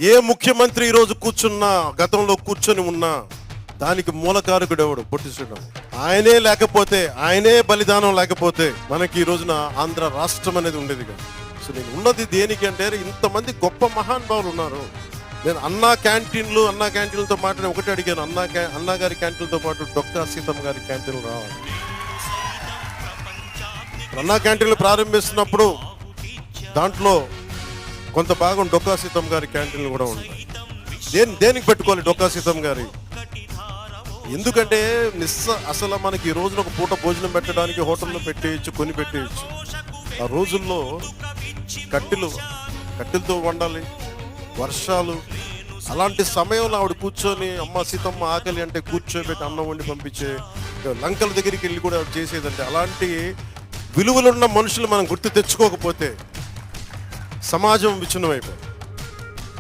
ఏ ముఖ్యమంత్రి ఈరోజు కూర్చున్నా, గతంలో కూర్చొని ఉన్నా దానికి మూలకారకుడు ఎవడు? పొట్టి శ్రీరాములు. ఆయనే లేకపోతే, ఆయనే బలిదానం లేకపోతే మనకి ఈ రోజున ఆంధ్ర రాష్ట్రం అనేది ఉండేది కాదు. సో నేను ఉన్నది దేనికి అంటే, ఇంతమంది గొప్ప మహానుభావులు ఉన్నారు. నేను అన్నా క్యాంటీన్లతో మాట్లాడి ఒకటి అడిగాను, అన్నా గారి క్యాంటీన్లతో పాటు డొక్కా సీతమ్మ గారి క్యాంటీన్లు రావాలి. అన్నా క్యాంటీన్లు ప్రారంభిస్తున్నప్పుడు దాంట్లో కొంత భాగం డొక్కా సీతమ్మ గారి క్యాంటీన్లు కూడా ఉంటాయి. దేనికి పెట్టుకోవాలి డొక్కా సీతమ్మ గారి? ఎందుకంటే అసలు మనకి ఈ రోజున ఒక పూట భోజనం పెట్టడానికి హోటల్లో పెట్టేయచ్చు, కొని పెట్టేయచ్చు. ఆ రోజుల్లో కట్టెలతో వండాలి, వర్షాలు. అలాంటి సమయంలో ఆవిడ కూర్చొని అమ్మ సీతమ్మ ఆకలి అంటే కూర్చోబెట్టి అన్నం వండి పంపించే, లంకల దగ్గరికి వెళ్ళి కూడా ఆవిడ చేసేదంటే, అలాంటి విలువలున్న మనుషులు మనం గుర్తు తెచ్చుకోకపోతే సమాజం విచ్ఛిన్నమైపోయింది.